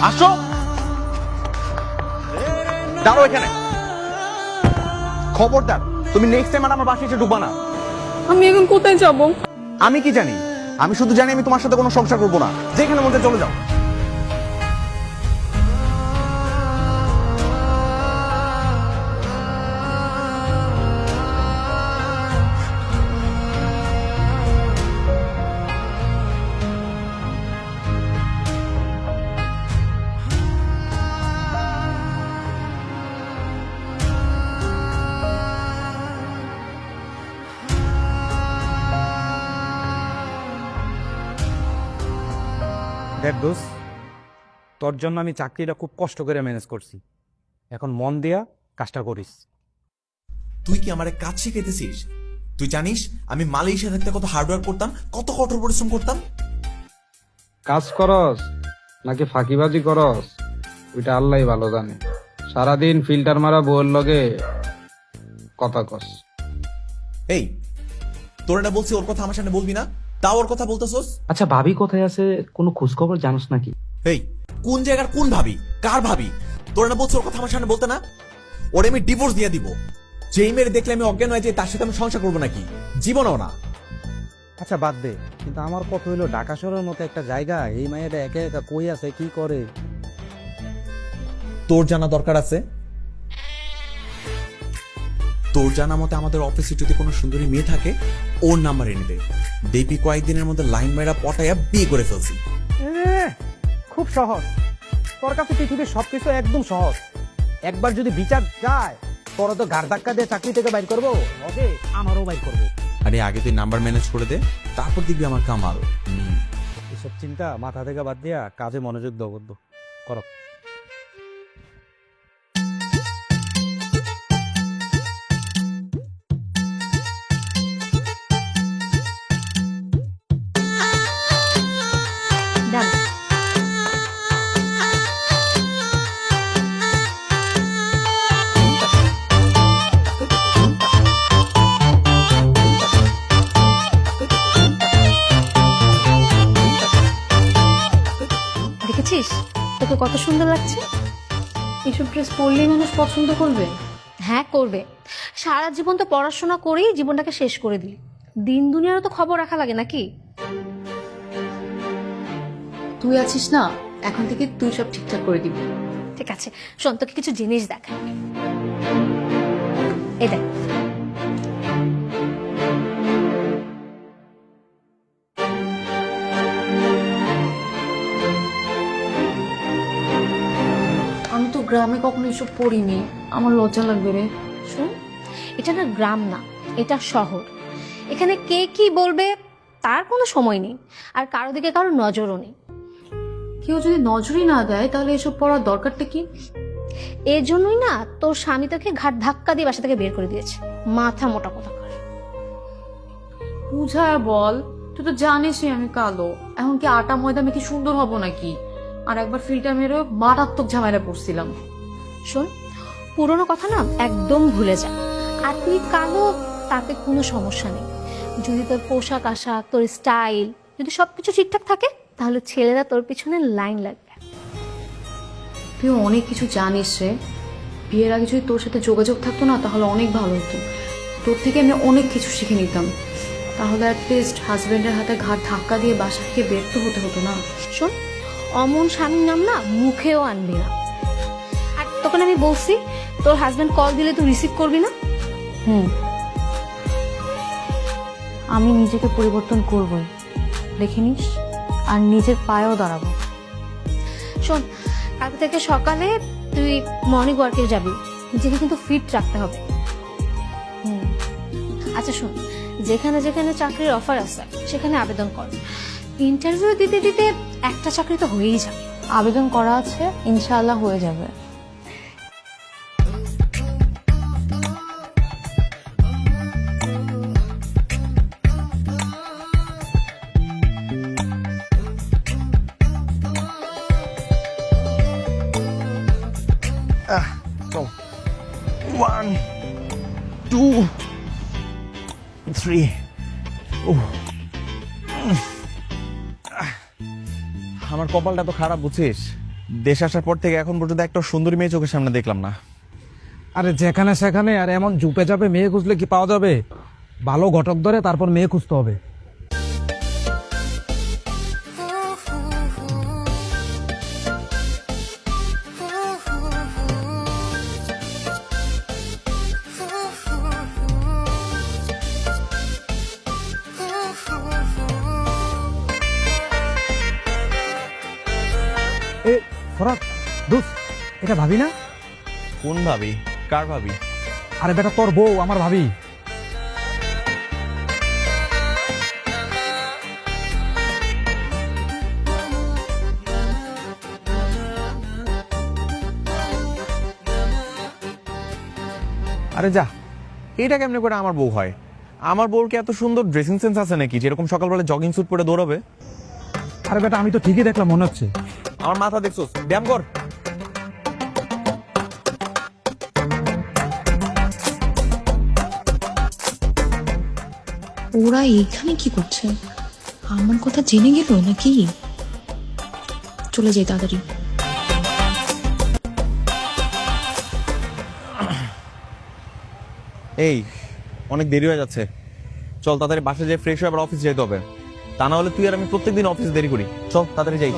আসো, দাঁড়ো এখানে। খবরদার, তুমি নেক্সট টাইম আর আমার বাসায় এসে ঢুকবা না। আমি এখন কোথায় যাব? আমি কি জানি? আমি শুধু জানি আমি তোমার সাথে কোনো সংসার করবো না। যেখানে মধ্যে চলে যাও। দেখ দোস্ত, তোর জন্য আমি চাকরিটা খুব কষ্ট করে ম্যানেজ করছি। এখন মন দিয়া কাজটা করিস। তুই কি আমারে কাজ শিখাইতেছিস? তুই জানিস আমি মালয়েশিয়া থাকতে কত হার্ডওয়ার্ক করতাম, কত কঠোর পরিশ্রম করতাম। কাজ করস নাকি ফাঁকিবাজি করস ওইটা আল্লাহই ভালো জানে। সারাদিন ফিল্টার মারা বউয়ের লগে কথা কস। এই, তোর না বলছি ওর কথা আমার সামনে বলবি না, তাও ওর কথা বলতেছস। আচ্ছা ভাবি কোথায় আছে কোনো খোঁজ খবর জানোস নাকি? এই, কোন জায়গার কোন ভাবি, কার ভাবি? তোর না বলছি ওর কথা আমার সামনে বলতে না। ওরে আমি ডিভোর্স দিয়ে দিব। যেই মেরে দেখলে আমি অজ্ঞান হয়ে যাই তার সাথে আমি সংসার করবো নাকি? জীবনও না। আচ্ছা বাদ দে, কিন্তু আমার কথা হইলো ঢাকা শহরের মতো একটা জায়গা, এই মাইয়াটা একা একা কই আছে, কি করে? তোর জানা দরকার আছে। তোর জানা মতে আমাদের অফিসে যদি কোনো সুন্দরী মেয়ে থাকে ওর নাম্বার এনে দে। দেখবি কয়েকদিনের মধ্যে লাইন মেরা পটাইয়া বিয়ে করে ফেলছি। খুব সহজ। তোর কাছে পৃথিবীর সবকিছু একদম সহজ। একবার যদি বিচার যায়, তোরা তো ঘাড় ধাক্কা দিয়ে চাকরি থেকে বাইর করবো, ওকে আমারও বাইর করবো। আরে আগে তুই নাম্বার ম্যানেজ করে দে, তারপর দেখবি আমার কামাল। এসব চিন্তা মাথা থেকে বাদ দিয়া কাজে মনোযোগ দাও, করো। ডান। দেখেছিস তোকে কত সুন্দর লাগছে? এসব ড্রেস পরলেই মানুষ পছন্দ করবে? হ্যাঁ করবে। সারা জীবন তো পড়াশোনা করেই জীবনটাকে শেষ করে দিই। দিন দুনিয়ারও তো খবর রাখা লাগে নাকি? তুই আছিস না, এখন থেকে তুই সব ঠিকঠাক করে দিবি। ঠিক আছে, শোন তোকে কিছু জিনিস দেখা। এই দেখ, আমি তো গ্রামে কখনো এসব পড়িনি, আমার লজ্জা লাগবে রে। শোন, এটা না গ্রাম না, এটা শহর। এখানে কে কি বলবে তার কোনো সময় নেই, আর কারো দিকে কারো নজরও নেই। কেউ যদি নজরই না দেয় তাহলে এসব পড়ার দরকারটা কি? এর জন্যই না তোর স্বামী তোকে ঘাট ধাক্কা দিয়ে বাসা থেকে বের করে দিয়েছে। মাথা মোটা কথা কর। বুঝায় বল, তুই তো জানিসই আমি কালো, এখন কি আটা ময়দা মেখে সুন্দর হব নাকি? আর একবার ফিল্টার মেরে মারাত্মক ঝামেলা পড়ছিলাম। শোন, পুরোনো কথা না একদম ভুলে যা। আর তুই কালো, তাতে কোনো সমস্যা নেই। যদি তোর পোশাক আশাক, তোর স্টাইল যদি সবকিছু ঠিকঠাক থাকে, তাহলে ছেলেরা তোর পিছনে লাইন লাগবে। তুই অনেক কিছু জানিস রে। বিয়ের আগে যদি তোর সাথে যোগাযোগ থাকতো না তাহলে অনেক ভালো হতো। তোর থেকে আমি অনেক কিছু শিখে নিতাম। তাহলে অ্যাটলিস্ট হাজবেন্ডের হাতে ঘাট ধাক্কা দিয়ে বাসা থেকে বের তো হতে হতো না। শোন, অমন স্বামীর নাম না মুখেও আনবি না। আর তখন আমি বলছি তোর হাজবেন্ড কল দিলে তুই রিসিভ করবি না। আমি নিজেকে পরিবর্তন করবই, দেখে নিস। আর নিজের পায়েও দাঁড়াবো। শোন, কাল থেকে সকালে তুই মর্নিং ওয়ার্কে যাবি। নিজেকে কিন্তু ফিট রাখতে হবে। আচ্ছা শোন, যেখানে যেখানে চাকরির অফার আছে সেখানে আবেদন কর। ইন্টারভিউ দিতে দিতে একটা চাকরি তো হয়েই যাবে। আবেদন করা আছে, ইনশাআল্লাহ হয়ে যাবে। চল, 1 2 3। আমার কপালটা তো খারাপ বুঝছিস। দেশ আসার পর থেকে এখন পর্যন্ত একটা সুন্দরী মেয়ে চোখের সামনে দেখলাম না। আরে যেখানে সেখানে আর এমন জুপে চাপে মেয়ে খুঁজলে কি পাওয়া যাবে? ভালো ঘটক ধরে তারপর মেয়ে খুঁজতে হবে। এ ফরাক দোস্ত, এটা ভাবি না? কোন ভাবি? কার ভাবি? আরে বেটা তোর বউ আমার ভাবি। আরে যা, এটা কেমনে করে আমার বউ হয়? আমার বউর কি এত সুন্দর ড্রেসিং সেন্স আছে নাকি যেরকম সকালবেলা জগিং স্যুট পরে দৌড়াবে? আরে বেটা আমি তো ঠিকই দেখলাম, মনে হচ্ছে। আমার মাথা দেখছোস? ব্যায়াম কর। ওরা এখানে কি করছে? আমার কথা জেনে গেল নাকি? চলে যাই তাড়াতাড়ি। এই অনেক দেরি হয়ে যাচ্ছে, চল তাড়াতাড়ি বাসা যেয়ে ফ্রেশ হয়ে আবার অফিস যেতে হবে। তা না হলে তুই আর আমি প্রত্যেকদিন অফিস দেরি করি। চল তাড়াতাড়ি যাই।